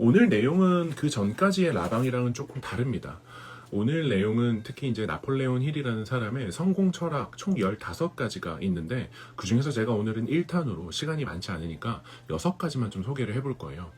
오늘 내용은 그 전까지의 라방이랑은 조금 다릅니다. 오늘 내용은 특히 이제 나폴레온 힐이라는 사람의 성공 철학 총 15가지가 있는데, 그 중에서 제가 오늘은 1탄으로 시간이 많지 않으니까 6가지만 좀 소개를 해볼 거예요.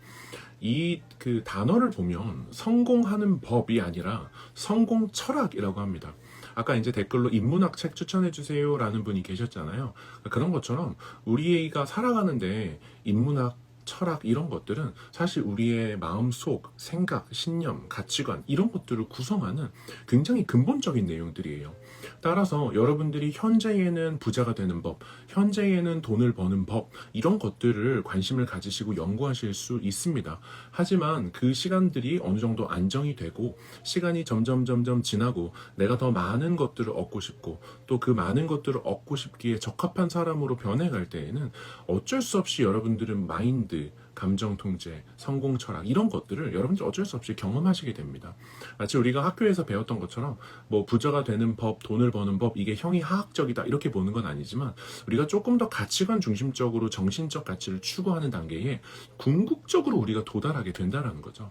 이 그 단어를 보면 성공하는 법이 아니라 성공 철학이라고 합니다. 아까 이제 댓글로 인문학 책 추천해주세요 라는 분이 계셨잖아요. 그런 것처럼 우리가 살아가는데 인문학, 철학 이런 것들은 사실 우리의 마음속, 생각, 신념, 가치관 이런 것들을 구성하는 굉장히 근본적인 내용들이에요. 따라서 여러분들이 현재에는 부자가 되는 법, 현재에는 돈을 버는 법 이런 것들을 관심을 가지시고 연구하실 수 있습니다. 하지만 그 시간들이 어느 정도 안정이 되고 시간이 점점 지나고 내가 더 많은 것들을 얻고 싶고 또 그 많은 것들을 얻고 싶기에 적합한 사람으로 변해갈 때에는 어쩔 수 없이 여러분들은 마인드, 감정 통제, 성공 철학 이런 것들을 여러분들 어쩔 수 없이 경험하시게 됩니다. 마치 우리가 학교에서 배웠던 것처럼 뭐 부자가 되는 법, 돈을 버는 법 이게 형이하학적이다 이렇게 보는 건 아니지만 우리가 조금 더 가치관 중심적으로 정신적 가치를 추구하는 단계에 궁극적으로 우리가 도달하게 된다는 거죠.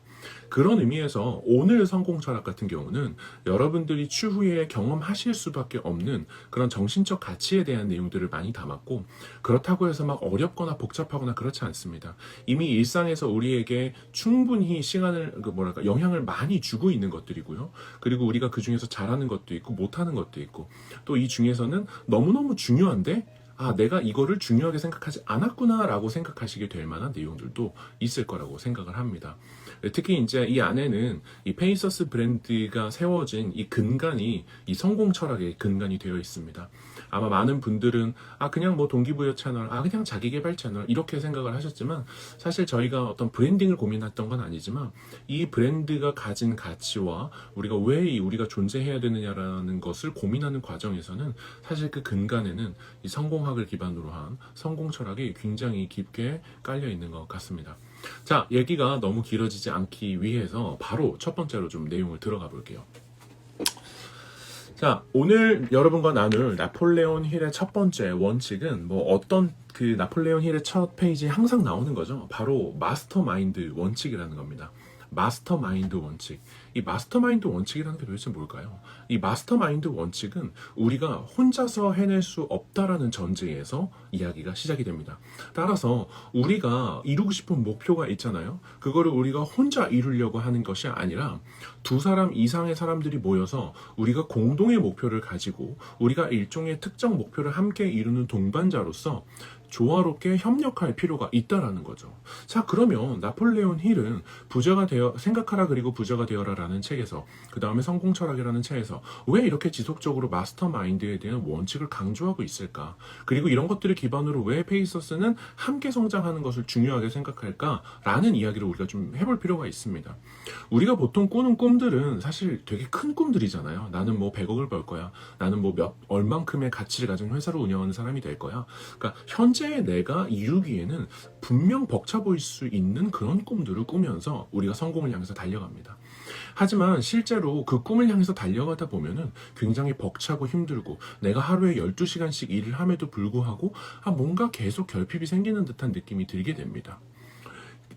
그런 의미에서 오늘 성공 철학 같은 경우는 여러분들이 추후에 경험하실 수밖에 없는 그런 정신적 가치에 대한 내용들을 많이 담았고, 그렇다고 해서 막 어렵거나 복잡하거나 그렇지 않습니다. 이미 일상에서 우리에게 충분히 시간을 영향을 많이 주고 있는 것들이고요. 그리고 우리가 그 중에서 잘하는 것도 있고 못하는 것도 있고, 또 이 중에서는 너무너무 중요한데 내가 이거를 중요하게 생각하지 않았구나 라고 생각하시게 될 만한 내용들도 있을 거라고 생각을 합니다. 특히 이제 이 안에는 이 페이서스 브랜드가 세워진 이 근간이 이 성공 철학의 근간이 되어 있습니다. 아마 많은 분들은 그냥 뭐 동기부여 채널, 그냥 자기개발 채널 이렇게 생각을 하셨지만, 사실 저희가 어떤 브랜딩을 고민했던 건 아니지만 이 브랜드가 가진 가치와 우리가 왜 우리가 존재해야 되느냐라는 것을 고민하는 과정에서는 사실 그 근간에는 이 성공학을 기반으로 한 성공 철학이 굉장히 깊게 깔려 있는 것 같습니다. 자, 얘기가 너무 길어지지 않기 위해서 바로 첫 번째로 좀 내용을 들어가 볼게요. 자, 오늘 여러분과 나눌 나폴레온 힐의 첫 번째 원칙은 어떤 그 나폴레온 힐의 첫 페이지에 항상 나오는 거죠. 바로 마스터마인드 원칙이라는 겁니다. 마스터마인드 원칙. 이 마스터마인드 원칙이라는 게 도대체 뭘까요? 이 마스터마인드 원칙은 우리가 혼자서 해낼 수 없다라는 전제에서 이야기가 시작이 됩니다. 따라서 우리가 이루고 싶은 목표가 있잖아요. 그거를 우리가 혼자 이루려고 하는 것이 아니라 두 사람 이상의 사람들이 모여서 우리가 공동의 목표를 가지고 우리가 일종의 특정 목표를 함께 이루는 동반자로서 조화롭게 협력할 필요가 있다라는 거죠. 자, 그러면 나폴레온 힐은 부자가 되어 생각하라 그리고 부자가 되어라라는 책에서, 그 다음에 성공 철학이라는 책에서 왜 이렇게 지속적으로 마스터마인드에 대한 원칙을 강조하고 있을까? 그리고 이런 것들을 기반으로 왜 페이서스는 함께 성장하는 것을 중요하게 생각할까라는 이야기를 우리가 좀 해볼 필요가 있습니다. 우리가 보통 꾸는 꿈들은 사실 되게 큰 꿈들이잖아요. 나는 뭐 100억을 벌 거야. 나는 뭐 얼만큼의 가치를 가진 회사를 운영하는 사람이 될 거야. 그러니까 현재 내가 이루기에는 분명 벅차 보일 수 있는 그런 꿈들을 꾸면서 우리가 성공을 향해서 달려갑니다. 하지만 실제로 그 꿈을 향해서 달려가다 보면은 굉장히 벅차고 힘들고 내가 하루에 12시간씩 일을 함에도 불구하고 뭔가 계속 결핍이 생기는 듯한 느낌이 들게 됩니다.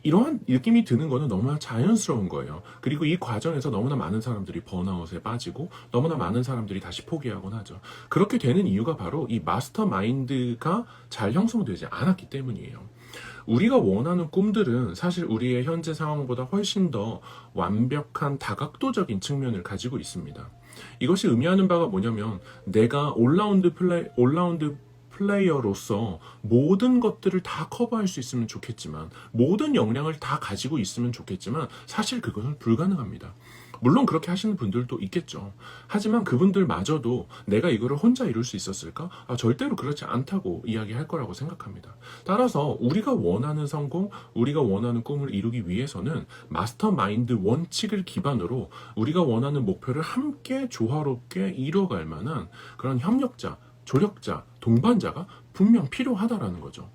이러한 느낌이 드는 거는 너무나 자연스러운 거예요. 그리고 이 과정에서 너무나 많은 사람들이 번아웃에 빠지고 너무나 많은 사람들이 다시 포기하곤 하죠. 그렇게 되는 이유가 바로 이 마스터 마인드가 잘 형성되지 않았기 때문이에요. 우리가 원하는 꿈들은 사실 우리의 현재 상황보다 훨씬 더 완벽한 다각도적인 측면을 가지고 있습니다. 이것이 의미하는 바가 뭐냐면 내가 올라운드 플레이어로서 모든 것들을 다 커버할 수 있으면 좋겠지만, 모든 역량을 다 가지고 있으면 좋겠지만 사실 그것은 불가능합니다. 물론 그렇게 하시는 분들도 있겠죠. 하지만 그분들마저도 내가 이거를 혼자 이룰 수 있었을까? 절대로 그렇지 않다고 이야기할 거라고 생각합니다. 따라서 우리가 원하는 성공, 우리가 원하는 꿈을 이루기 위해서는 마스터마인드 원칙을 기반으로 우리가 원하는 목표를 함께 조화롭게 이뤄갈 만한 그런 협력자, 조력자, 동반자가 분명 필요하다라는 거죠.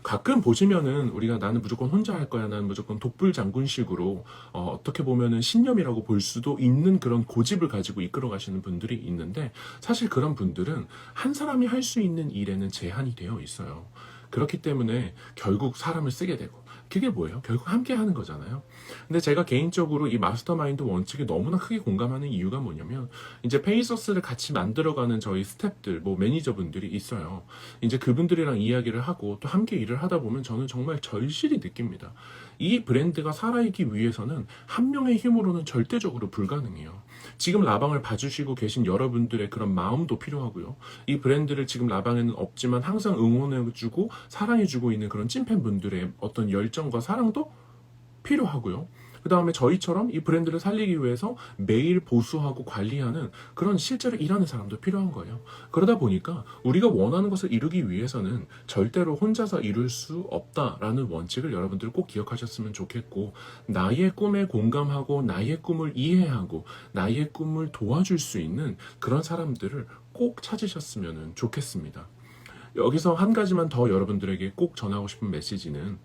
가끔 보시면은 우리가 나는 무조건 혼자 할 거야, 나는 무조건 독불장군식으로 어떻게 보면은 신념이라고 볼 수도 있는 그런 고집을 가지고 이끌어 가시는 분들이 있는데, 사실 그런 분들은 한 사람이 할 수 있는 일에는 제한이 되어 있어요. 그렇기 때문에 결국 사람을 쓰게 되고 그게 뭐예요? 결국 함께 하는 거잖아요. 근데 제가 개인적으로 이 마스터마인드 원칙에 너무나 크게 공감하는 이유가 뭐냐면, 이제 페이서스를 같이 만들어가는 저희 스태프들, 뭐 매니저분들이 있어요. 이제 그분들이랑 이야기를 하고 또 함께 일을 하다 보면 저는 정말 절실히 느낍니다. 이 브랜드가 살아있기 위해서는 한 명의 힘으로는 절대적으로 불가능해요. 지금 라방을 봐주시고 계신 여러분들의 그런 마음도 필요하고요. 이 브랜드를 지금 라방에는 없지만 항상 응원해주고 사랑해주고 있는 그런 찐팬분들의 어떤 열정과 사랑도 필요하고요. 그 다음에 저희처럼 이 브랜드를 살리기 위해서 매일 보수하고 관리하는 그런 실제로 일하는 사람도 필요한 거예요. 그러다 보니까 우리가 원하는 것을 이루기 위해서는 절대로 혼자서 이룰 수 없다라는 원칙을 여러분들 꼭 기억하셨으면 좋겠고, 나의 꿈에 공감하고 나의 꿈을 이해하고 나의 꿈을 도와줄 수 있는 그런 사람들을 꼭 찾으셨으면 좋겠습니다. 여기서 한 가지만 더 여러분들에게 꼭 전하고 싶은 메시지는,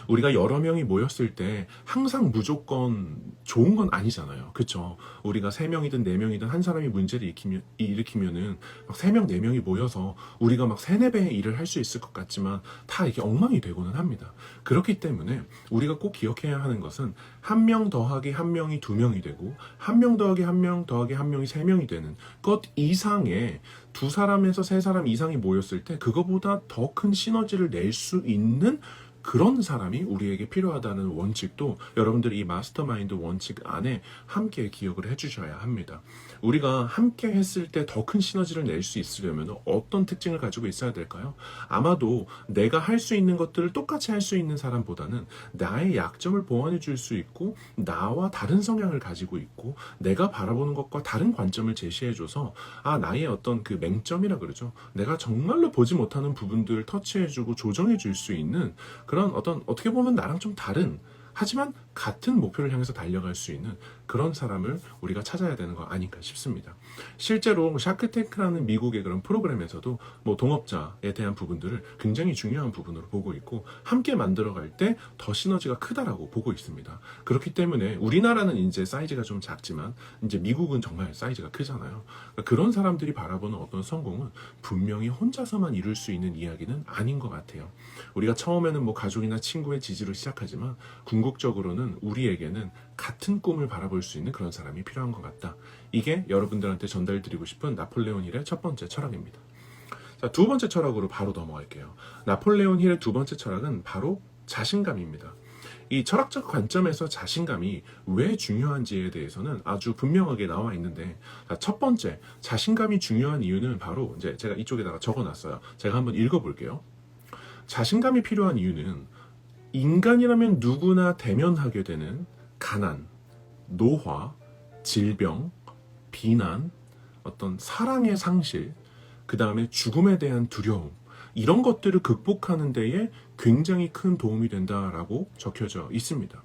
우리가 여러 명이 모였을 때 항상 무조건 좋은 건 아니잖아요. 그쵸? 우리가 3명이든 4명이든 한 사람이 문제를 일으키면은 막 3명, 4명이 모여서 우리가 막 3, 4배의 일을 할 수 있을 것 같지만 다 이게 엉망이 되고는 합니다. 그렇기 때문에 우리가 꼭 기억해야 하는 것은, 한 명 더하기 한 명이 2명이 되고, 한 명 더하기 한 명 더하기 한 명이 3명이 되는 것 이상의 2사람에서 3사람 이상이 모였을 때 그거보다 더 큰 시너지를 낼 수 있는 그런 사람이 우리에게 필요하다는 원칙도 여러분들이 이 마스터마인드 원칙 안에 함께 기억을 해주셔야 합니다. 우리가 함께 했을 때 더 큰 시너지를 낼 수 있으려면 어떤 특징을 가지고 있어야 될까요? 아마도 내가 할 수 있는 것들을 똑같이 할 수 있는 사람보다는 나의 약점을 보완해 줄 수 있고, 나와 다른 성향을 가지고 있고, 내가 바라보는 것과 다른 관점을 제시해줘서 나의 어떤 그 맹점이라 그러죠. 내가 정말로 보지 못하는 부분들을 터치해주고 조정해 줄 수 있는 그런 어떤, 어떻게 보면 나랑 좀 다른, 하지만 같은 목표를 향해서 달려갈 수 있는 그런 사람을 우리가 찾아야 되는 거 아닐까 싶습니다. 실제로 샤크탱크라는 미국의 그런 프로그램에서도 뭐 동업자에 대한 부분들을 굉장히 중요한 부분으로 보고 있고, 함께 만들어갈 때 더 시너지가 크다라고 보고 있습니다. 그렇기 때문에 우리나라는 이제 사이즈가 좀 작지만 이제 미국은 정말 사이즈가 크잖아요. 그러니까 그런 사람들이 바라보는 어떤 성공은 분명히 혼자서만 이룰 수 있는 이야기는 아닌 것 같아요. 우리가 처음에는 뭐 가족이나 친구의 지지로 시작하지만 궁극적으로는 우리에게는 같은 꿈을 바라볼 수 있는 그런 사람이 필요한 것 같다. 이게 여러분들한테 전달드리고 싶은 나폴레온 힐의 첫 번째 철학입니다. 자, 두 번째 철학으로 바로 넘어갈게요. 나폴레온 힐의 두 번째 철학은 바로 자신감입니다. 이 철학적 관점에서 자신감이 왜 중요한지에 대해서는 아주 분명하게 나와 있는데, 첫 번째, 자신감이 중요한 이유는 바로 이제 제가 이쪽에다가 적어놨어요. 제가 한번 읽어볼게요. 자신감이 필요한 이유는 인간이라면 누구나 대면하게 되는 가난, 노화, 질병, 비난, 어떤 사랑의 상실, 그 다음에 죽음에 대한 두려움, 이런 것들을 극복하는 데에 굉장히 큰 도움이 된다라고 적혀져 있습니다.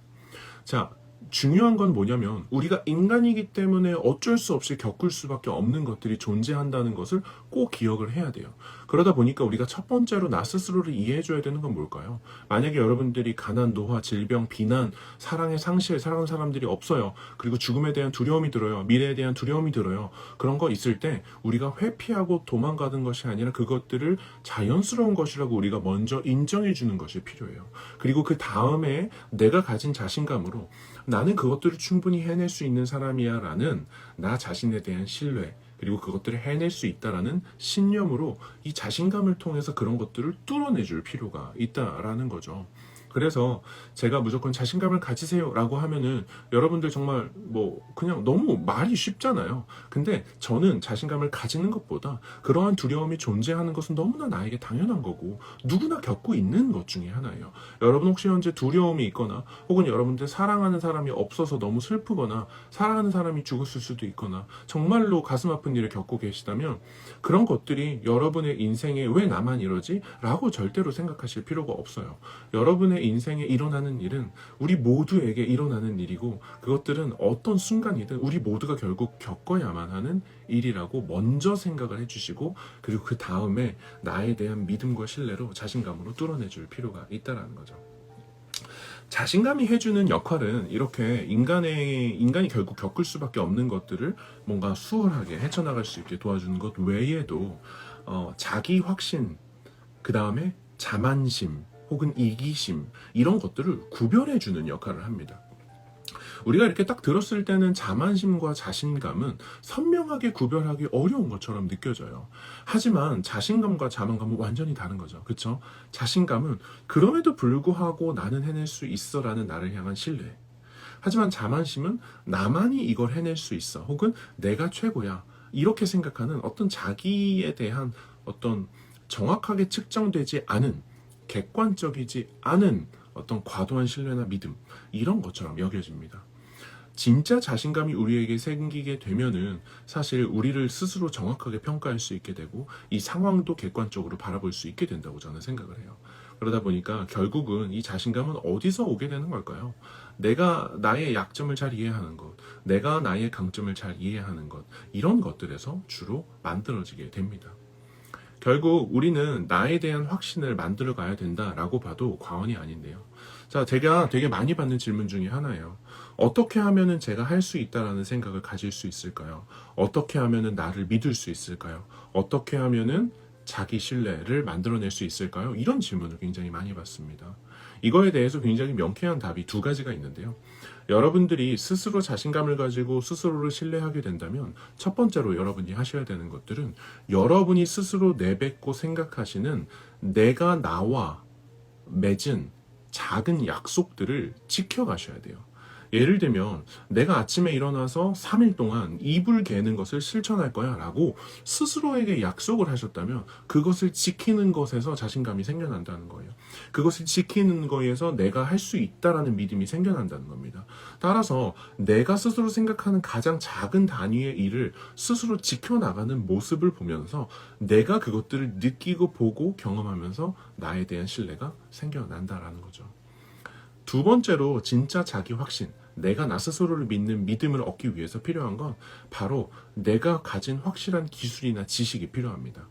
자, 중요한 건 뭐냐면, 우리가 인간이기 때문에 어쩔 수 없이 겪을 수밖에 없는 것들이 존재한다는 것을 꼭 기억을 해야 돼요. 그러다 보니까 우리가 첫 번째로 나 스스로를 이해해줘야 되는 건 뭘까요? 만약에 여러분들이 가난, 노화, 질병, 비난, 사랑의 상실, 사랑하는 사람들이 없어요. 그리고 죽음에 대한 두려움이 들어요. 미래에 대한 두려움이 들어요. 그런 거 있을 때 우리가 회피하고 도망가는 것이 아니라 그것들을 자연스러운 것이라고 우리가 먼저 인정해주는 것이 필요해요. 그리고 그 다음에 내가 가진 자신감으로 나는 그것들을 충분히 해낼 수 있는 사람이야 라는 나 자신에 대한 신뢰, 그리고 그것들을 해낼 수 있다라는 신념으로 이 자신감을 통해서 그런 것들을 뚫어내줄 필요가 있다라는 거죠. 그래서 제가 무조건 자신감을 가지세요 라고 하면은 여러분들 정말 뭐 그냥 너무 말이 쉽잖아요. 근데 저는 자신감을 가지는 것보다 그러한 두려움이 존재하는 것은 너무나 나에게 당연한 거고 누구나 겪고 있는 것 중에 하나예요. 여러분 혹시 현재 두려움이 있거나 혹은 여러분들 사랑하는 사람이 없어서 너무 슬프거나 사랑하는 사람이 죽었을 수도 있거나 정말로 가슴 아픈 일을 겪고 계시다면 그런 것들이 여러분의 인생에 왜 나만 이러지? 라고 절대로 생각하실 필요가 없어요. 여러분의 인생에 일어나는 일은 우리 모두에게 일어나는 일이고 그것들은 어떤 순간이든 우리 모두가 결국 겪어야만 하는 일이라고 먼저 생각을 해주시고 그리고 그 다음에 나에 대한 믿음과 신뢰로 자신감으로 뚫어내줄 필요가 있다는 거죠. 자신감이 해주는 역할은 이렇게 인간이 결국 겪을 수밖에 없는 것들을 뭔가 수월하게 헤쳐나갈 수 있게 도와주는 것 외에도 자기 확신, 그 다음에 자만심, 혹은 이기심 이런 것들을 구별해주는 역할을 합니다. 우리가 이렇게 딱 들었을 때는 자만심과 자신감은 선명하게 구별하기 어려운 것처럼 느껴져요. 하지만 자신감과 자만감은 완전히 다른 거죠. 그쵸? 자신감은 그럼에도 불구하고 나는 해낼 수 있어 라는 나를 향한 신뢰. 하지만 자만심은 나만이 이걸 해낼 수 있어. 혹은 내가 최고야. 이렇게 생각하는 어떤 자기에 대한 어떤 정확하게 측정되지 않은 객관적이지 않은 어떤 과도한 신뢰나 믿음 이런 것처럼 여겨집니다. 진짜 자신감이 우리에게 생기게 되면은 사실 우리를 스스로 정확하게 평가할 수 있게 되고 이 상황도 객관적으로 바라볼 수 있게 된다고 저는 생각을 해요. 그러다 보니까 결국은 이 자신감은 어디서 오게 되는 걸까요? 내가 나의 약점을 잘 이해하는 것, 내가 나의 강점을 잘 이해하는 것, 이런 것들에서 주로 만들어지게 됩니다. 결국 우리는 나에 대한 확신을 만들어 가야 된다라고 봐도 과언이 아닌데요. 자, 제가 되게 많이 받는 질문 중에 하나예요. 어떻게 하면은 제가 할 수 있다라는 생각을 가질 수 있을까요? 어떻게 하면은 나를 믿을 수 있을까요? 어떻게 하면은 자기 신뢰를 만들어낼 수 있을까요? 이런 질문을 굉장히 많이 받습니다. 이거에 대해서 굉장히 명쾌한 답이 두 가지가 있는데요. 여러분들이 스스로 자신감을 가지고 스스로를 신뢰하게 된다면 첫 번째로 여러분이 하셔야 되는 것들은 여러분이 스스로 내뱉고 생각하시는 내가 나와 맺은 작은 약속들을 지켜가셔야 돼요. 예를 들면 내가 아침에 일어나서 3일 동안 이불 개는 것을 실천할 거야 라고 스스로에게 약속을 하셨다면 그것을 지키는 것에서 자신감이 생겨난다는 거예요. 그것을 지키는 거에서 내가 할 수 있다라는 믿음이 생겨난다는 겁니다. 따라서 내가 스스로 생각하는 가장 작은 단위의 일을 스스로 지켜나가는 모습을 보면서 내가 그것들을 느끼고 보고 경험하면서 나에 대한 신뢰가 생겨난다라는 거죠. 두 번째로 진짜 자기 확신, 내가 나 스스로를 믿는 믿음을 얻기 위해서 필요한 건 바로 내가 가진 확실한 기술이나 지식이 필요합니다.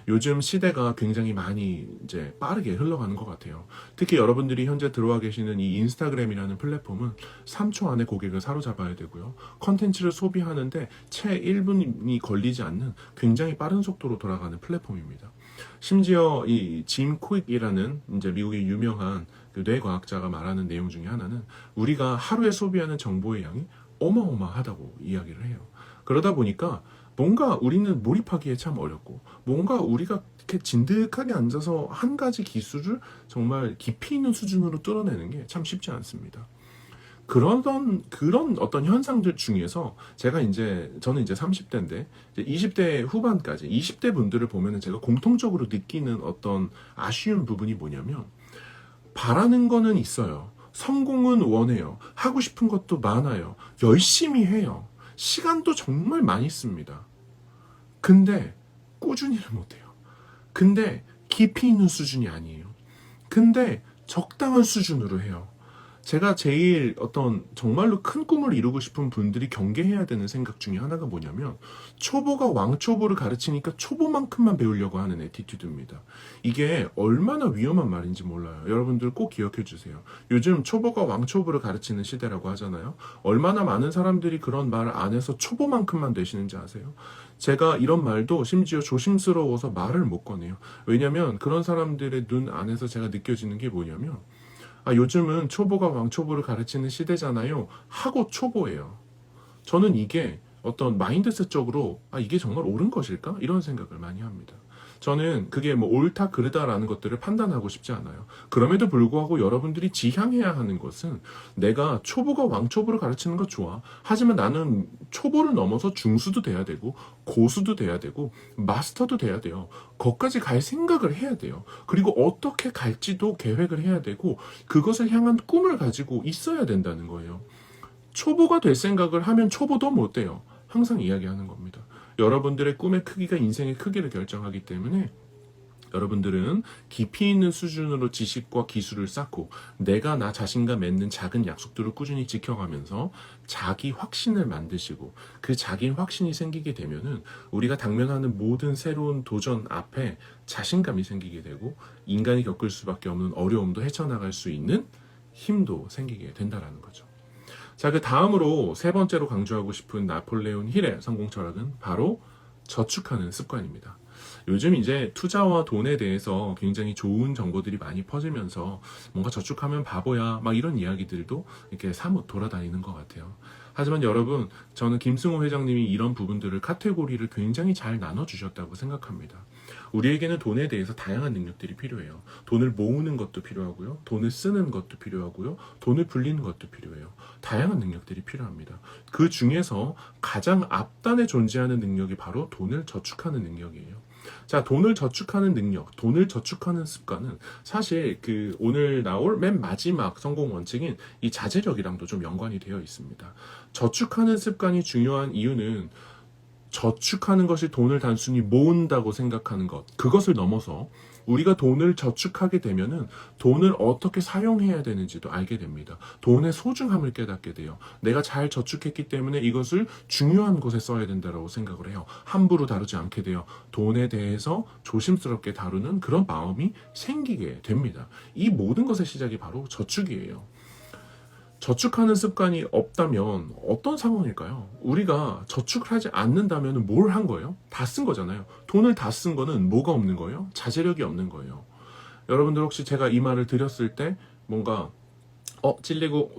요즘 시대가 굉장히 많이 이제 빠르게 흘러가는 것 같아요. 특히 여러분들이 현재 들어와 계시는 이 인스타그램이라는 플랫폼은 3초 안에 고객을 사로잡아야 되고요. 컨텐츠를 소비하는데 채 1분이 걸리지 않는 굉장히 빠른 속도로 돌아가는 플랫폼입니다. 심지어 이 짐 코익이라는 이제 미국의 유명한 그 뇌과학자가 말하는 내용 중에 하나는 우리가 하루에 소비하는 정보의 양이 어마어마하다고 이야기를 해요. 그러다 보니까 뭔가 우리는 몰입하기에 참 어렵고 뭔가 우리가 이렇게 진득하게 앉아서 한 가지 기술을 정말 깊이 있는 수준으로 뚫어내는 게 참 쉽지 않습니다. 그런 어떤 현상들 중에서 저는 이제 30대인데 20대 후반까지 20대 분들을 보면은 제가 공통적으로 느끼는 어떤 아쉬운 부분이 뭐냐면 바라는 거는 있어요. 성공은 원해요. 하고 싶은 것도 많아요. 열심히 해요. 시간도 정말 많이 씁니다. 근데 꾸준히를 못해요. 근데 깊이 있는 수준이 아니에요. 근데 적당한 수준으로 해요. 제가 제일 어떤 정말로 큰 꿈을 이루고 싶은 분들이 경계해야 되는 생각 중에 하나가 뭐냐면 초보가 왕초보를 가르치니까 초보만큼만 배우려고 하는 애티튜드입니다. 이게 얼마나 위험한 말인지 몰라요. 여러분들 꼭 기억해 주세요. 요즘 초보가 왕초보를 가르치는 시대라고 하잖아요. 얼마나 많은 사람들이 그런 말 안 해서 초보만큼만 되시는지 아세요? 제가 이런 말도 심지어 조심스러워서 말을 못 꺼내요. 왜냐면 그런 사람들의 눈 안에서 제가 느껴지는 게 뭐냐면 요즘은 초보가 왕초보를 가르치는 시대잖아요. 하고 초보예요. 저는 이게 어떤 마인드셋적으로 이게 정말 옳은 것일까? 이런 생각을 많이 합니다. 저는 그게 뭐 옳다 그르다라는 것들을 판단하고 싶지 않아요. 그럼에도 불구하고 여러분들이 지향해야 하는 것은 내가 초보가 왕초보를 가르치는 거 좋아. 하지만 나는 초보를 넘어서 중수도 돼야 되고 고수도 돼야 되고 마스터도 돼야 돼요. 거기까지 갈 생각을 해야 돼요. 그리고 어떻게 갈지도 계획을 해야 되고 그것을 향한 꿈을 가지고 있어야 된다는 거예요. 초보가 될 생각을 하면 초보도 못 돼요. 항상 이야기하는 겁니다. 여러분들의 꿈의 크기가 인생의 크기를 결정하기 때문에 여러분들은 깊이 있는 수준으로 지식과 기술을 쌓고 내가 나 자신과 맺는 작은 약속들을 꾸준히 지켜가면서 자기 확신을 만드시고 그 자기 확신이 생기게 되면은 우리가 당면하는 모든 새로운 도전 앞에 자신감이 생기게 되고 인간이 겪을 수밖에 없는 어려움도 헤쳐나갈 수 있는 힘도 생기게 된다라는 거죠. 자, 그 다음으로 세 번째로 강조하고 싶은 나폴레온 힐의 성공 철학은 바로 저축하는 습관입니다. 요즘 이제 투자와 돈에 대해서 굉장히 좋은 정보들이 많이 퍼지면서 뭔가 저축하면 바보야 막 이런 이야기들도 이렇게 사뭇 돌아다니는 것 같아요. 하지만 여러분, 저는 김승호 회장님이 이런 부분들을 카테고리를 굉장히 잘 나눠주셨다고 생각합니다. 우리에게는 돈에 대해서 다양한 능력들이 필요해요. 돈을 모으는 것도 필요하고요. 돈을 쓰는 것도 필요하고요. 돈을 불리는 것도 필요해요. 다양한 능력들이 필요합니다. 그 중에서 가장 앞단에 존재하는 능력이 바로 돈을 저축하는 능력이에요. 자, 돈을 저축하는 능력, 돈을 저축하는 습관은 사실 그 오늘 나올 맨 마지막 성공 원칙인 이 자제력이랑도 좀 연관이 되어 있습니다. 저축하는 습관이 중요한 이유는 저축하는 것이 돈을 단순히 모은다고 생각하는 것, 그것을 넘어서 우리가 돈을 저축하게 되면은 돈을 어떻게 사용해야 되는지도 알게 됩니다. 돈의 소중함을 깨닫게 돼요. 내가 잘 저축했기 때문에 이것을 중요한 곳에 써야 된다고 생각을 해요. 함부로 다루지 않게 돼요. 돈에 대해서 조심스럽게 다루는 그런 마음이 생기게 됩니다. 이 모든 것의 시작이 바로 저축이에요. 저축하는 습관이 없다면 어떤 상황일까요? 우리가 저축을 하지 않는다면 뭘 한 거예요? 다 쓴 거잖아요. 돈을 다 쓴 거는 뭐가 없는 거예요? 자제력이 없는 거예요. 여러분들 혹시 제가 이 말을 드렸을 때 뭔가 찔리고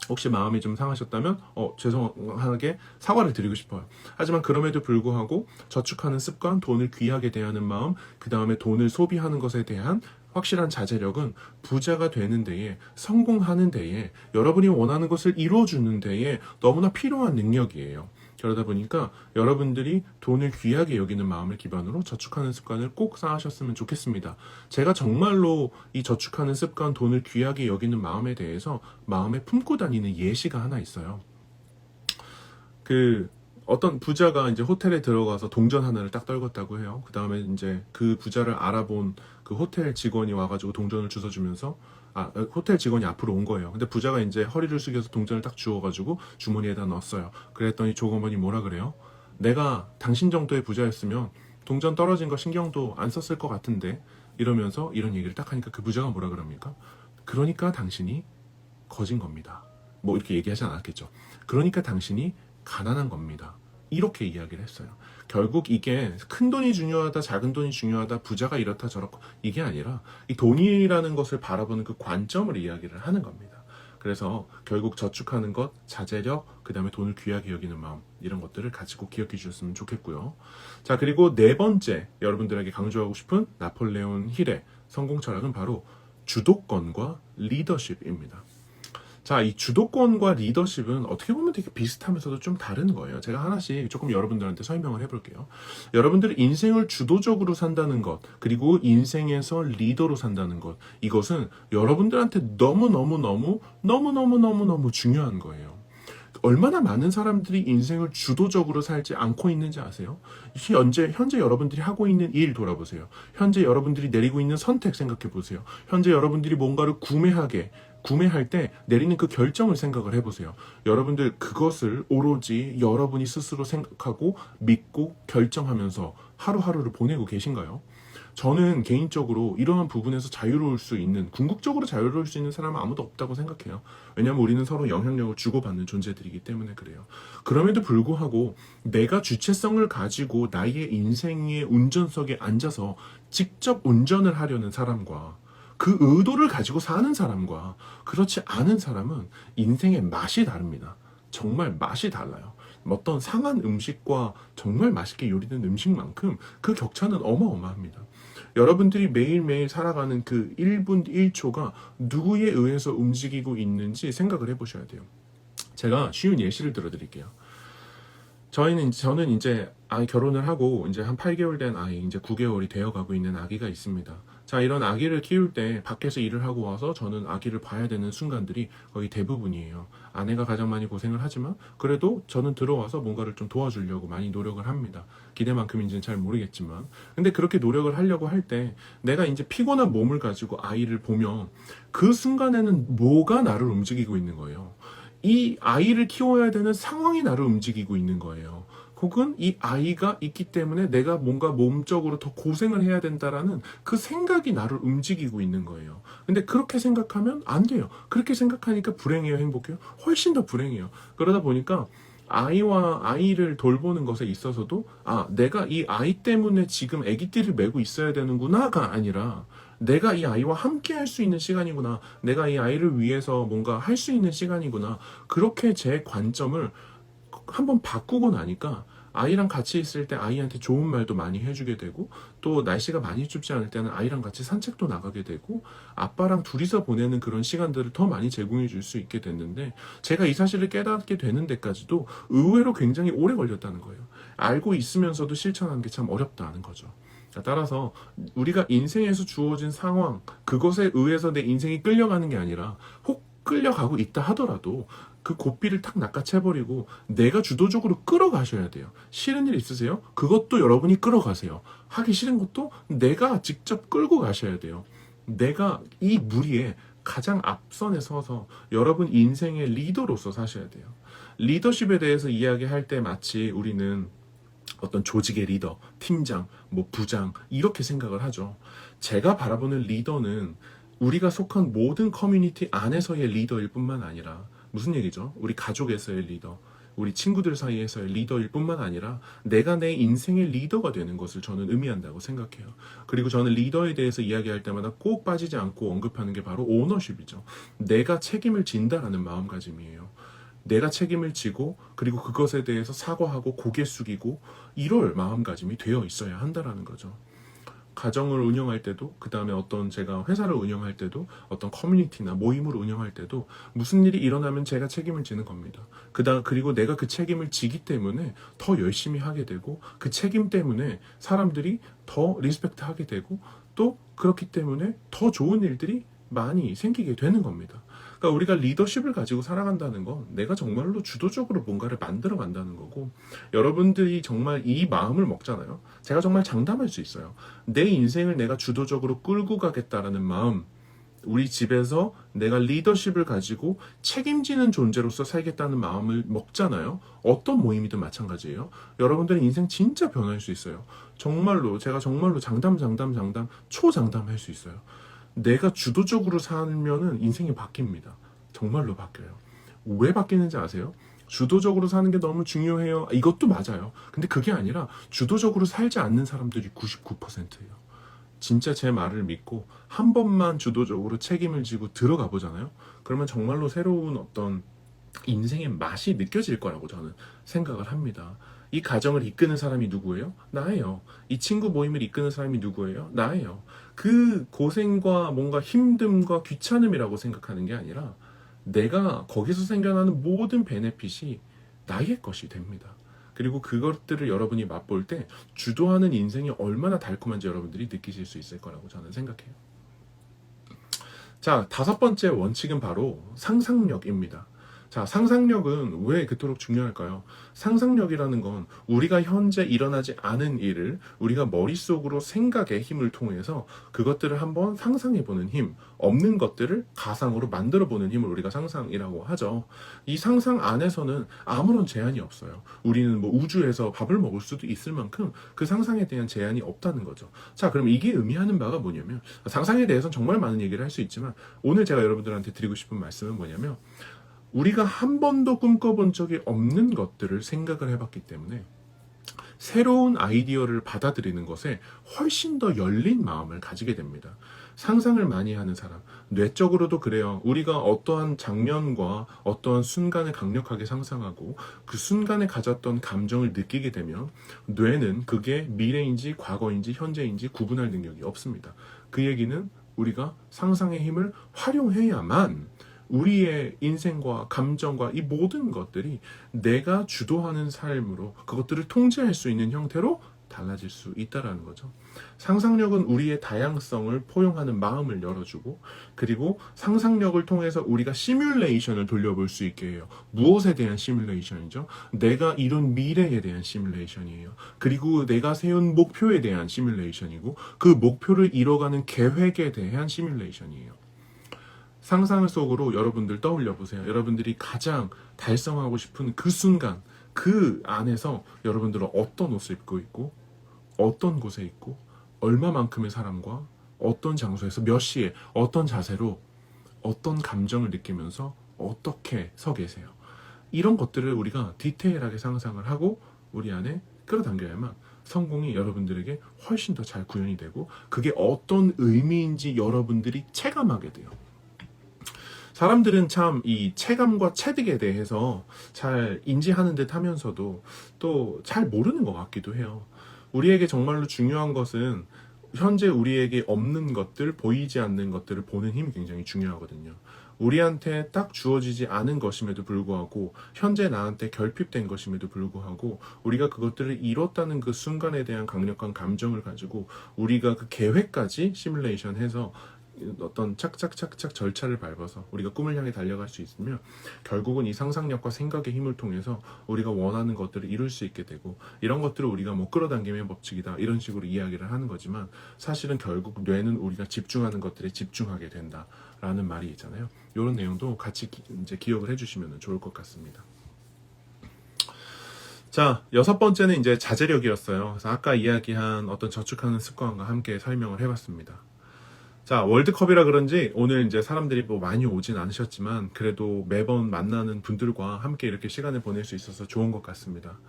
혹시 마음이 좀 상하셨다면 죄송하게 사과를 드리고 싶어요. 하지만 그럼에도 불구하고 저축하는 습관, 돈을 귀하게 대하는 마음, 그 다음에 돈을 소비하는 것에 대한 확실한 자제력은 부자가 되는 데에, 성공하는 데에, 여러분이 원하는 것을 이루어주는 데에 너무나 필요한 능력이에요. 그러다 보니까 여러분들이 돈을 귀하게 여기는 마음을 기반으로 저축하는 습관을 꼭 쌓으셨으면 좋겠습니다. 제가 정말로 이 저축하는 습관, 돈을 귀하게 여기는 마음에 대해서 마음에 품고 다니는 예시가 하나 있어요. 어떤 부자가 이제 호텔에 들어가서 동전 하나를 딱 떨궜다고 해요. 그 다음에 이제 그 부자를 알아본 그 호텔 직원이 와가지고 동전을 주워주면서 호텔 직원이 앞으로 온 거예요. 근데 부자가 이제 허리를 숙여서 동전을 딱 주워가지고 주머니에다 넣었어요. 그랬더니 조건분이 뭐라 그래요? 내가 당신 정도의 부자였으면 동전 떨어진 거 신경도 안 썼을 것 같은데, 이러면서 이런 얘기를 딱 하니까 그 부자가 뭐라 그럽니까? 그러니까 당신이 거진 겁니다. 뭐 이렇게 얘기하지 않았겠죠. 그러니까 당신이 가난한 겁니다. 이렇게 이야기를 했어요. 결국 이게 큰 돈이 중요하다, 작은 돈이 중요하다, 부자가 이렇다 저렇고 이게 아니라 이 돈이라는 것을 바라보는 그 관점을 이야기를 하는 겁니다. 그래서 결국 저축하는 것, 자제력, 그 다음에 돈을 귀하게 여기는 마음, 이런 것들을 가지고 기억해 주셨으면 좋겠고요. 자, 그리고 네 번째 여러분들에게 강조하고 싶은 나폴레온 힐의 성공 철학은 바로 주도권과 리더십입니다. 자, 이 주도권과 리더십은 어떻게 보면 되게 비슷하면서도 좀 다른 거예요. 제가 하나씩 조금 여러분들한테 설명을 해볼게요. 여러분들이 인생을 주도적으로 산다는 것, 그리고 인생에서 리더로 산다는 것, 이것은 여러분들한테 너무너무 중요한 거예요. 얼마나 많은 사람들이 인생을 주도적으로 살지 않고 있는지 아세요? 현재 여러분들이 하고 있는 일 돌아보세요. 현재 여러분들이 내리고 있는 선택 생각해 보세요. 현재 여러분들이 뭔가를 구매할 때 내리는 그 결정을 생각을 해보세요. 여러분들 그것을 오로지 여러분이 스스로 생각하고 믿고 결정하면서 하루하루를 보내고 계신가요? 저는 개인적으로 이러한 부분에서 자유로울 수 있는, 궁극적으로 자유로울 수 있는 사람은 아무도 없다고 생각해요. 왜냐하면 우리는 서로 영향력을 주고받는 존재들이기 때문에 그래요. 그럼에도 불구하고 내가 주체성을 가지고 나의 인생의 운전석에 앉아서 직접 운전을 하려는 사람과 그 의도를 가지고 사는 사람과 그렇지 않은 사람은 인생의 맛이 다릅니다. 정말 맛이 달라요. 어떤 상한 음식과 정말 맛있게 요리된 음식만큼 그 격차는 어마어마합니다. 여러분들이 매일매일 살아가는 그 1분 1초가 누구에 의해서 움직이고 있는지 생각을 해보셔야 돼요. 제가 쉬운 예시를 들어드릴게요. 저는 이제 결혼을 하고 이제 한 8개월 된 아이, 이제 9개월이 되어가고 있는 아기가 있습니다. 자, 이런 아기를 키울 때 밖에서 일을 하고 와서 저는 아기를 봐야 되는 순간들이 거의 대부분이에요. 아내가 가장 많이 고생을 하지만 그래도 저는 들어와서 뭔가를 좀 도와주려고 많이 노력을 합니다. 기대만큼인지는 잘 모르겠지만. 근데 그렇게 노력을 하려고 할 때 내가 이제 피곤한 몸을 가지고 아이를 보면 그 순간에는 뭐가 나를 움직이고 있는 거예요. 이 아이를 키워야 되는 상황이 나를 움직이고 있는 거예요. 혹은 이 아이가 있기 때문에 내가 뭔가 몸적으로 더 고생을 해야 된다라는 그 생각이 나를 움직이고 있는 거예요. 근데 그렇게 생각하면 안 돼요. 그렇게 생각하니까 불행해요, 행복해요? 훨씬 더 불행해요. 그러다 보니까 아이를 돌보는 것에 있어서도 내가 이 아이 때문에 지금 아기띠를 메고 있어야 되는구나가 아니라 내가 이 아이와 함께 할 수 있는 시간이구나. 내가 이 아이를 위해서 뭔가 할 수 있는 시간이구나. 그렇게 제 관점을 한번 바꾸고 나니까 아이랑 같이 있을 때 아이한테 좋은 말도 많이 해주게 되고, 또 날씨가 많이 춥지 않을 때는 아이랑 같이 산책도 나가게 되고, 아빠랑 둘이서 보내는 그런 시간들을 더 많이 제공해 줄 수 있게 됐는데, 제가 이 사실을 깨닫게 되는 데까지도 의외로 굉장히 오래 걸렸다는 거예요. 알고 있으면서도 실천하는 게 참 어렵다는 거죠. 따라서 우리가 인생에서 주어진 상황, 그것에 의해서 내 인생이 끌려가는 게 아니라, 혹 끌려가고 있다 하더라도 그 고삐를 탁 낚아채버리고 내가 주도적으로 끌어가셔야 돼요. 싫은 일 있으세요? 그것도 여러분이 끌어가세요. 하기 싫은 것도 내가 직접 끌고 가셔야 돼요. 내가 이 무리에 가장 앞선에 서서 여러분 인생의 리더로서 사셔야 돼요. 리더십에 대해서 이야기할 때 마치 우리는 어떤 조직의 리더, 팀장, 부장 이렇게 생각을 하죠. 제가 바라보는 리더는 우리가 속한 모든 커뮤니티 안에서의 리더일 뿐만 아니라, 무슨 얘기죠? 우리 가족에서의 리더, 우리 친구들 사이에서의 리더일 뿐만 아니라 내가 내 인생의 리더가 되는 것을 저는 의미한다고 생각해요. 그리고 저는 리더에 대해서 이야기할 때마다 꼭 빠지지 않고 언급하는 게 바로 오너십이죠. 내가 책임을 진다라는 마음가짐이에요. 내가 책임을 지고, 그리고 그것에 대해서 사과하고 고개 숙이고 이럴 마음가짐이 되어 있어야 한다라는 거죠. 가정을 운영할 때도, 그 다음에 제가 회사를 운영할 때도, 어떤 커뮤니티나 모임을 운영할 때도 무슨 일이 일어나면 제가 책임을 지는 겁니다. 그리고 내가 그 책임을 지기 때문에 더 열심히 하게 되고, 그 책임 때문에 사람들이 더 리스펙트 하게 되고, 또 그렇기 때문에 더 좋은 일들이 많이 생기게 되는 겁니다. 그러니까 우리가 리더십을 가지고 살아간다는 건 내가 정말로 주도적으로 뭔가를 만들어 간다는 거고, 여러분들이 정말 이 마음을 먹잖아요. 제가 정말 장담할 수 있어요. 내 인생을 내가 주도적으로 끌고 가겠다라는 마음, 우리 집에서 내가 리더십을 가지고 책임지는 존재로서 살겠다는 마음을 먹잖아요. 어떤 모임이든 마찬가지예요. 여러분들의 인생 진짜 변할 수 있어요. 정말로 제가 정말로 초장담할 수 있어요. 내가 주도적으로 살면은 인생이 바뀝니다. 정말로 바뀌어요. 왜 바뀌는지 아세요? 주도적으로 사는 게 너무 중요해요. 이것도 맞아요. 근데 그게 아니라 주도적으로 살지 않는 사람들이 99%예요. 진짜 제 말을 믿고 한 번만 주도적으로 책임을 지고 들어가 보잖아요. 그러면 정말로 새로운 어떤 인생의 맛이 느껴질 거라고 저는 생각을 합니다. 이 가정을 이끄는 사람이 누구예요? 나예요. 이 친구 모임을 이끄는 사람이 누구예요? 나예요. 그 고생과 뭔가 힘듦과 귀찮음이라고 생각하는 게 아니라 내가 거기서 생겨나는 모든 베네핏이 나의 것이 됩니다. 그리고 그것들을 여러분이 맛볼 때 주도하는 인생이 얼마나 달콤한지 여러분들이 느끼실 수 있을 거라고 저는 생각해요. 자, 5번째 원칙은 바로 상상력입니다. 자, 상상력은 왜 그토록 중요할까요? 상상력이라는 건 우리가 현재 일어나지 않은 일을 우리가 머릿속으로 생각의 힘을 통해서 그것들을 한번 상상해보는 힘, 없는 것들을 가상으로 만들어보는 힘을 우리가 상상이라고 하죠. 이 상상 안에서는 아무런 제한이 없어요. 우리는 우주에서 밥을 먹을 수도 있을 만큼 그 상상에 대한 제한이 없다는 거죠. 자, 그럼 이게 의미하는 바가 뭐냐면, 상상에 대해서는 정말 많은 얘기를 할 수 있지만 오늘 제가 여러분들한테 드리고 싶은 말씀은 뭐냐면, 우리가 한 번도 꿈꿔본 적이 없는 것들을 생각을 해봤기 때문에 새로운 아이디어를 받아들이는 것에 훨씬 더 열린 마음을 가지게 됩니다. 상상을 많이 하는 사람, 뇌적으로도 그래요. 우리가 어떠한 장면과 어떠한 순간을 강력하게 상상하고 그 순간에 가졌던 감정을 느끼게 되면 뇌는 그게 미래인지 과거인지 현재인지 구분할 능력이 없습니다. 그 얘기는 우리가 상상의 힘을 활용해야만 우리의 인생과 감정과 이 모든 것들이 내가 주도하는 삶으로 그것들을 통제할 수 있는 형태로 달라질 수 있다는 거죠. 상상력은 우리의 다양성을 포용하는 마음을 열어주고, 그리고 상상력을 통해서 우리가 시뮬레이션을 돌려볼 수 있게 해요. 무엇에 대한 시뮬레이션이죠? 내가 이룬 미래에 대한 시뮬레이션이에요. 그리고 내가 세운 목표에 대한 시뮬레이션이고, 그 목표를 이뤄가는 계획에 대한 시뮬레이션이에요. 상상 속으로 여러분들 떠올려 보세요. 여러분들이 가장 달성하고 싶은 그 순간, 그 안에서 여러분들은 어떤 옷을 입고 있고, 어떤 곳에 있고, 얼마만큼의 사람과 어떤 장소에서 몇 시에 어떤 자세로 어떤 감정을 느끼면서 어떻게 서 계세요. 이런 것들을 우리가 디테일하게 상상을 하고 우리 안에 끌어당겨야만 성공이 여러분들에게 훨씬 더 잘 구현이 되고 그게 어떤 의미인지 여러분들이 체감하게 돼요. 사람들은 참 이 체감과 체득에 대해서 잘 인지하는 듯 하면서도 또 잘 모르는 것 같기도 해요. 우리에게 정말로 중요한 것은 현재 우리에게 없는 것들, 보이지 않는 것들을 보는 힘이 굉장히 중요하거든요. 우리한테 딱 주어지지 않은 것임에도 불구하고 현재 나한테 결핍된 것임에도 불구하고 우리가 그것들을 이뤘다는 그 순간에 대한 강력한 감정을 가지고 우리가 그 계획까지 시뮬레이션해서 어떤 착착착착 절차를 밟아서 우리가 꿈을 향해 달려갈 수 있으면 결국은 이 상상력과 생각의 힘을 통해서 우리가 원하는 것들을 이룰 수 있게 되고 이런 것들을 우리가 뭐 끌어당김의 법칙이다 이런 식으로 이야기를 하는 거지만 사실은 결국 뇌는 우리가 집중하는 것들에 집중하게 된다라는 말이 있잖아요. 이런 내용도 같이 이제 기억을 해주시면 좋을 것 같습니다. 자, 6번째는 이제 자제력이었어요. 그래서 아까 이야기한 어떤 저축하는 습관과 함께 설명을 해봤습니다. 자, 월드컵이라 그런지 오늘 이제 사람들이 뭐 많이 오진 않으셨지만 그래도 매번 만나는 분들과 함께 이렇게 시간을 보낼 수 있어서 좋은 것 같습니다.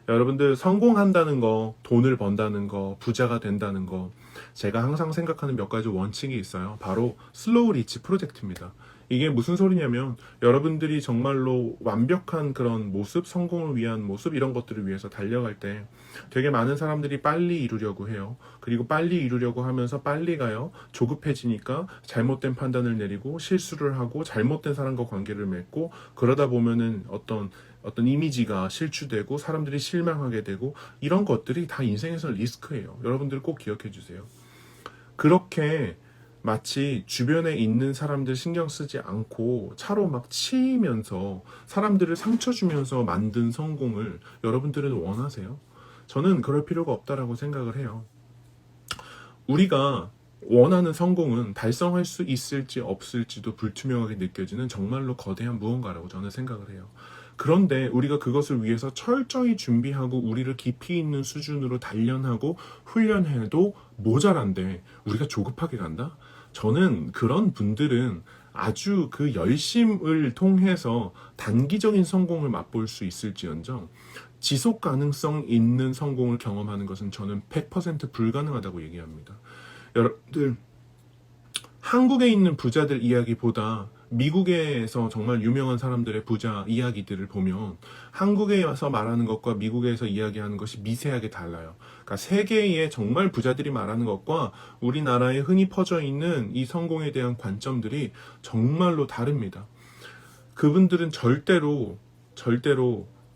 여러분들 성공한다는 거, 돈을 번다는 거, 부자가 된다는 거 제가 항상 생각하는 몇 가지 원칙이 있어요. 바로 슬로우 리치 프로젝트입니다. 이게 무슨 소리냐면 여러분들이 정말로 완벽한 그런 모습, 성공을 위한 모습 이런 것들을 위해서 달려갈 때 되게 많은 사람들이 빨리 이루려고 해요. 그리고 빨리 이루려고 하면서 빨리 가요. 조급해지니까 잘못된 판단을 내리고 실수를 하고 잘못된 사람과 관계를 맺고 그러다 보면은 어떤 이미지가 실추되고 사람들이 실망하게 되고 이런 것들이 다 인생에서 리스크예요. 여러분들 꼭 기억해 주세요. 그렇게 마치 주변에 있는 사람들 신경 쓰지 않고 차로 막 치이면서 사람들을 상처 주면서 만든 성공을 여러분들은 원하세요? 저는 그럴 필요가 없다라고 생각을 해요. 우리가 원하는 성공은 달성할 수 있을지 없을지도 불투명하게 느껴지는 정말로 거대한 무언가라고 저는 생각을 해요. 그런데 우리가 그것을 위해서 철저히 준비하고 우리를 깊이 있는 수준으로 단련하고 훈련해도 모자란데 우리가 조급하게 간다? 저는 그런 분들은 아주 그 열심을 통해서 단기적인 성공을 맛볼 수 있을지언정 지속 가능성 있는 성공을 경험하는 것은 저는 100% 불가능하다고 얘기합니다. 여러분들 한국에 있는 부자들 이야기보다 미국에서 정말 유명한 사람들의 부자 이야기들을 보면 한국에서 말하는 것과 미국에서 이야기하는 것이 미세하게 달라요. 그러니까 세계의 정말 부자들이 말하는 것과 우리나라에 흔히 퍼져 있는 이 성공에 대한 관점들이 정말로 다릅니다. 그분들은 절대로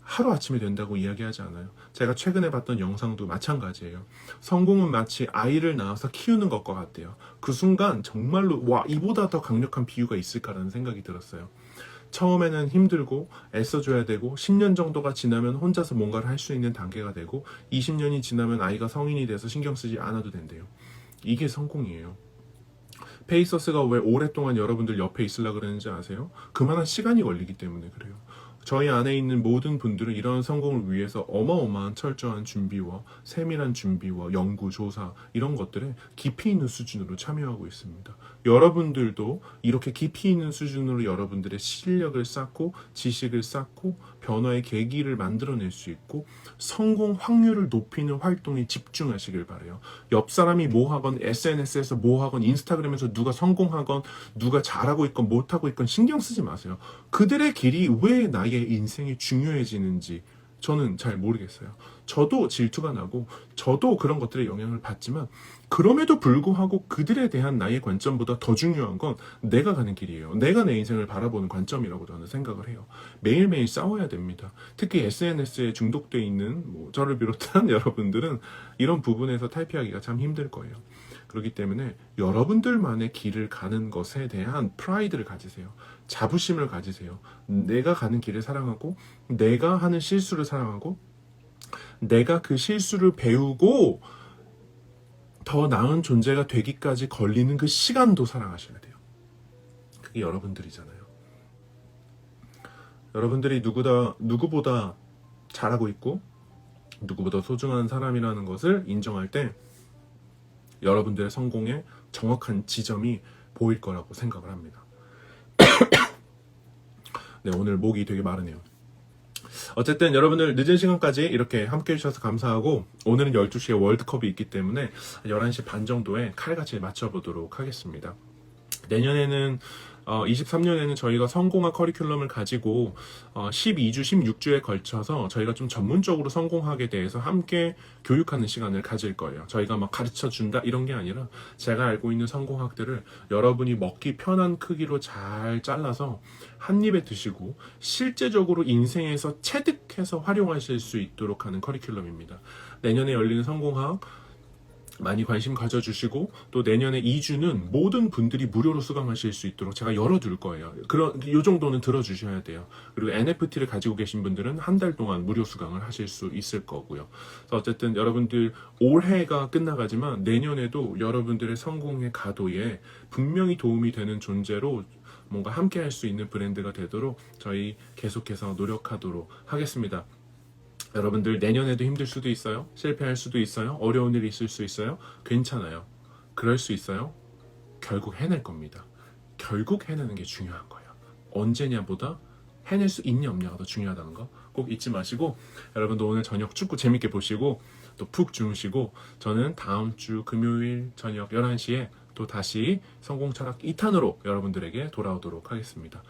하루아침에 된다고 이야기하지 않아요. 제가 최근에 봤던 영상도 마찬가지예요. 성공은 마치 아이를 낳아서 키우는 것과 같대요. 그 순간 정말로 와, 이보다 더 강력한 비유가 있을까라는 생각이 들었어요. 처음에는 힘들고 애써줘야 되고 10년 정도가 지나면 혼자서 뭔가를 할 수 있는 단계가 되고 20년이 지나면 아이가 성인이 돼서 신경 쓰지 않아도 된대요. 이게 성공이에요. 페이서스가 왜 오랫동안 여러분들 옆에 있으려고 그러는지 아세요? 그만한 시간이 걸리기 때문에 그래요. 저희 안에 있는 모든 분들은 이런 성공을 위해서 어마어마한 철저한 준비와 세밀한 준비와 연구, 조사 이런 것들에 깊이 있는 수준으로 참여하고 있습니다. 여러분들도 이렇게 깊이 있는 수준으로 여러분들의 실력을 쌓고 지식을 쌓고 변화의 계기를 만들어낼 수 있고 성공 확률을 높이는 활동에 집중하시길 바라요. 옆 사람이 뭐 하건 SNS에서 뭐 하건 인스타그램에서 누가 성공하건 누가 잘하고 있건 못하고 있건 신경 쓰지 마세요. 그들의 길이 왜 나의 인생이 중요해지는지 저는 잘 모르겠어요. 저도 질투가 나고 저도 그런 것들의 영향을 받지만 그럼에도 불구하고 그들에 대한 나의 관점보다 더 중요한 건 내가 가는 길이에요. 내가 내 인생을 바라보는 관점이라고 저는 생각을 해요. 매일매일 싸워야 됩니다. 특히 SNS에 중독돼 있는 저를 비롯한 여러분들은 이런 부분에서 탈피하기가 참 힘들 거예요. 그렇기 때문에 여러분들만의 길을 가는 것에 대한 프라이드를 가지세요. 자부심을 가지세요. 내가 가는 길을 사랑하고 내가 하는 실수를 사랑하고 내가 그 실수를 배우고 더 나은 존재가 되기까지 걸리는 그 시간도 사랑하셔야 돼요. 그게 여러분들이잖아요. 여러분들이 누구보다 잘하고 있고 누구보다 소중한 사람이라는 것을 인정할 때 여러분들의 성공의 정확한 지점이 보일 거라고 생각을 합니다. 네, 오늘 목이 되게 마르네요. 어쨌든 여러분들 늦은 시간까지 이렇게 함께 해주셔서 감사하고, 오늘은 12시에 월드컵이 있기 때문에 11시 반 정도에 칼같이 맞춰보도록 하겠습니다. 내년에는 23년에는 저희가 성공학 커리큘럼을 가지고 12주, 16주에 걸쳐서 저희가 좀 전문적으로 성공학에 대해서 함께 교육하는 시간을 가질 거예요. 저희가 막 가르쳐 준다 이런 게 아니라 제가 알고 있는 성공학들을 여러분이 먹기 편한 크기로 잘 잘라서 한 입에 드시고 실제적으로 인생에서 체득해서 활용하실 수 있도록 하는 커리큘럼입니다. 내년에 열리는 성공학 많이 관심 가져주시고, 또 내년에 2주는 모든 분들이 무료로 수강하실 수 있도록 제가 열어둘 거예요. 요 정도는 들어주셔야 돼요. 그리고 NFT를 가지고 계신 분들은 한 달 동안 무료 수강을 하실 수 있을 거고요. 그래서 어쨌든 여러분들 올해가 끝나가지만 내년에도 여러분들의 성공의 가도에 분명히 도움이 되는 존재로 뭔가 함께 할 수 있는 브랜드가 되도록 저희 계속해서 노력하도록 하겠습니다. 여러분들 내년에도 힘들 수도 있어요. 실패할 수도 있어요. 어려운 일이 있을 수 있어요. 괜찮아요. 그럴 수 있어요. 결국 해낼 겁니다. 결국 해내는 게 중요한 거예요. 언제냐보다 해낼 수 있냐 없냐가 더 중요하다는 거 꼭 잊지 마시고, 여러분도 오늘 저녁 축구 재밌게 보시고 또 푹 주무시고, 저는 다음 주 금요일 저녁 11시에 또 다시 성공철학 2탄으로 여러분들에게 돌아오도록 하겠습니다.